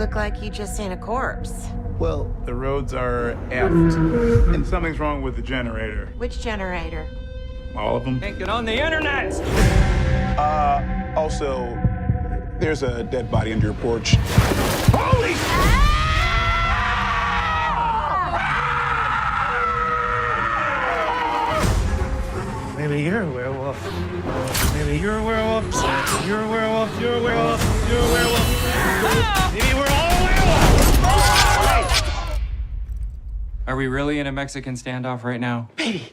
look like you just seen a corpse. Well, the roads are effed, and something's wrong with the generator. Which generator? All of them. Can't get on the internet! Also, there's a dead body under your porch. Holy! Maybe you're a werewolf. Maybe you're a werewolf. You're a werewolf. You're a werewolf. You're a werewolf. Maybe we're all werewolves. Are we really in a Mexican standoff right now? Baby,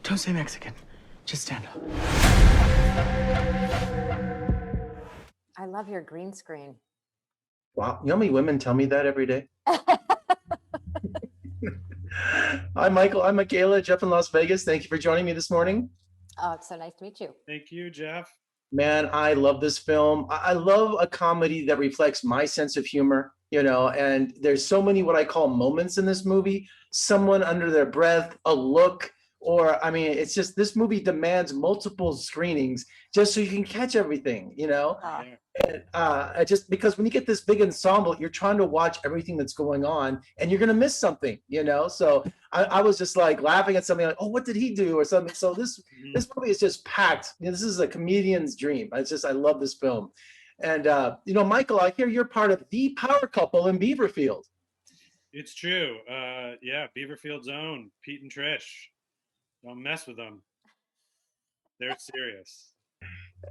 don't say Mexican. Just stand up. I love your green screen. Wow, you know how many women tell me that every day? Hi, Michael. I'm Michaela, Jeff in Las Vegas. Thank you for joining me this morning. Oh, it's so nice to meet you. Thank you, Jeff. Man, I love this film. I love a comedy that reflects my sense of humor, you know, and there's so many what I call moments in this movie. Someone under their breath, a look, or, I mean, it's just, this movie demands multiple screenings just so you can catch everything, you know? And just because when you get this big ensemble, you're trying to watch everything that's going on and you're going to miss something, you know? So I was just like laughing at something like, oh, what did he do? Or something. So this movie is just packed. You know, this is a comedian's dream. I love this film. And, you know, Michael, I hear you're part of the power couple in Beaverfield. It's true. Yeah, Beaverfield's own, Pete and Trish. Don't mess with them. They're serious.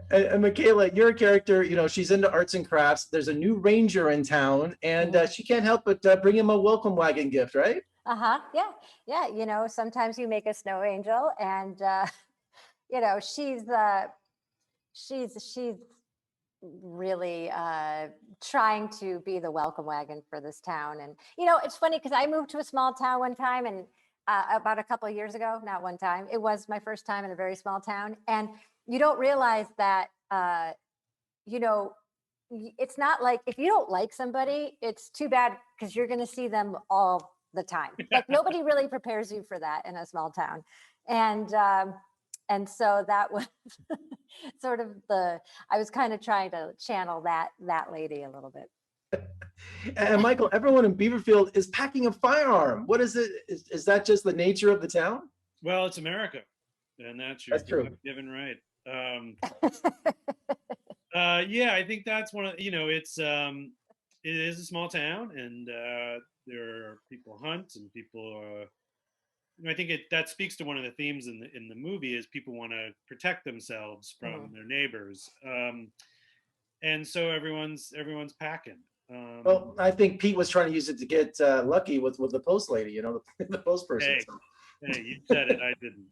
And Michaela, your character, you know, she's into arts and crafts. There's a new ranger in town, and she can't help but bring him a welcome wagon gift, right? Yeah. You know, sometimes you make a snow angel, and you know, she's really trying to be the welcome wagon for this town. And you know, it's funny because I moved to a small town one time, and about a couple of years ago, not one time. It was my first time in a very small town, and you don't realize that, you know, it's not like if you don't like somebody, it's too bad because you're going to see them all the time. Like nobody really prepares you for that in a small town. And so that was sort of I was kind of trying to channel that lady a little bit. And Michael, everyone in Beaverfield is packing a firearm. What is it? Is that just the nature of the town? Well, it's America, and that's true. Given right. Yeah, I think that's one of, you know, it is a small town, and there are people hunt and people. You know, I think that speaks to one of the themes in the movie is people want to protect themselves from their neighbors, and so everyone's packing. Well, I think Pete was trying to use it to get lucky with the post lady, you know, the post person. Hey, you said it, I didn't.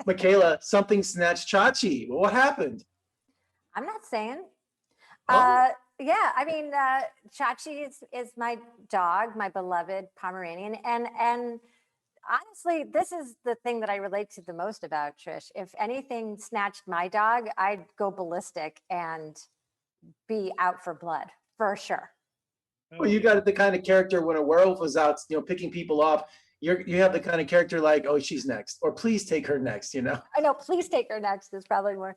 Michaela, something snatched Chachi. What happened? I'm not saying. Oh. Yeah, I mean, Chachi is my dog, my beloved Pomeranian, and honestly, this is the thing that I relate to the most about Trish. If anything snatched my dog, I'd go ballistic and be out for blood for sure. Well, you got the kind of character when a werewolf was out, you know, picking people off. You have the kind of character like, oh, she's next, or please take her next, you know? I know, please take her next is probably more.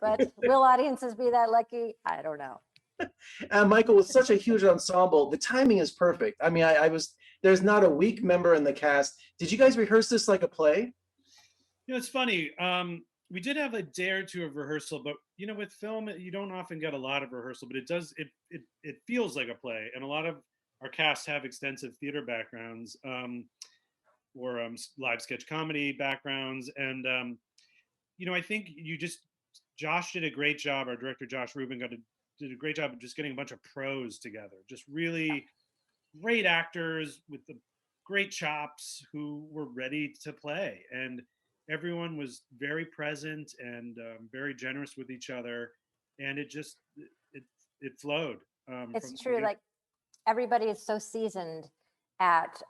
But will audiences be that lucky? I don't know. Michael, with such a huge ensemble, the timing is perfect. I mean, there's not a weak member in the cast. Did you guys rehearse this like a play? You know, it's funny. We did have a day or two of rehearsal, but you know, with film, you don't often get a lot of rehearsal, but it feels like a play, and a lot of our cast have extensive theater backgrounds or live sketch comedy backgrounds. And, you know, I think Josh did a great job. Our director, Josh Rubin, did a great job of just getting a bunch of pros together, just really great actors with the great chops who were ready to play. And everyone was very present and very generous with each other. And it flowed. It's true. Like, everybody is so seasoned at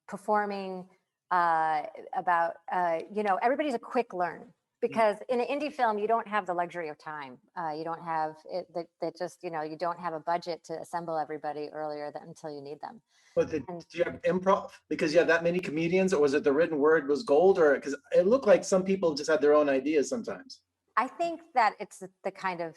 performing you know, everybody's a quick learn because in an indie film, you don't have the luxury of time. You don't have it that just, you know, you don't have a budget to assemble everybody earlier until you need them. But do you have improv because you have that many comedians, or was it the written word was gold? Or because it looked like some people just had their own ideas sometimes. I think that it's the kind of,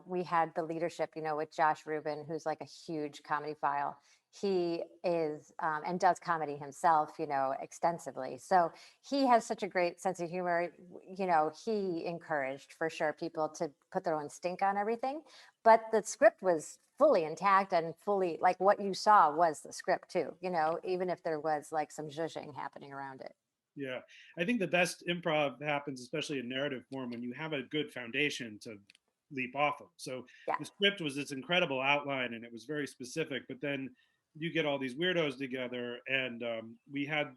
we had the leadership, you know, with Josh Rubin, who's like a huge comedy file. He is, and does comedy himself, you know, extensively. So he has such a great sense of humor. You know, he encouraged for sure people to put their own stink on everything. But the script was fully intact and fully, like what you saw was the script too, you know, even if there was like some zhuzhing happening around it. Yeah, I think the best improv happens, especially in narrative form, when you have a good foundation to leap off of. So Yeah. the script was this incredible outline, and it was very specific. But then you get all these weirdos together, and we had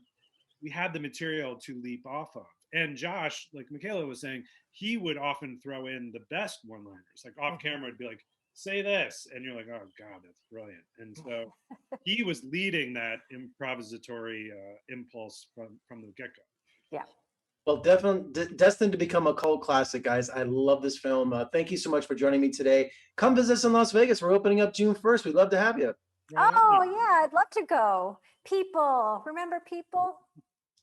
the material to leap off of. And Josh, like Michaela was saying, he would often throw in the best one-liners. Like off camera, it'd be like, "Say this," and you're like, "Oh God, that's brilliant." And so he was leading that improvisatory impulse from the get-go. Yeah. Well, definitely destined to become a cult classic, guys. I love this film. Thank you so much for joining me today. Come visit us in Las Vegas. We're opening up June 1st. We'd love to have you. Oh yeah, I'd love to go. People, remember people?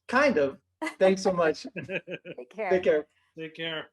Kind of. Thanks so much. Take care. Take care. Take care.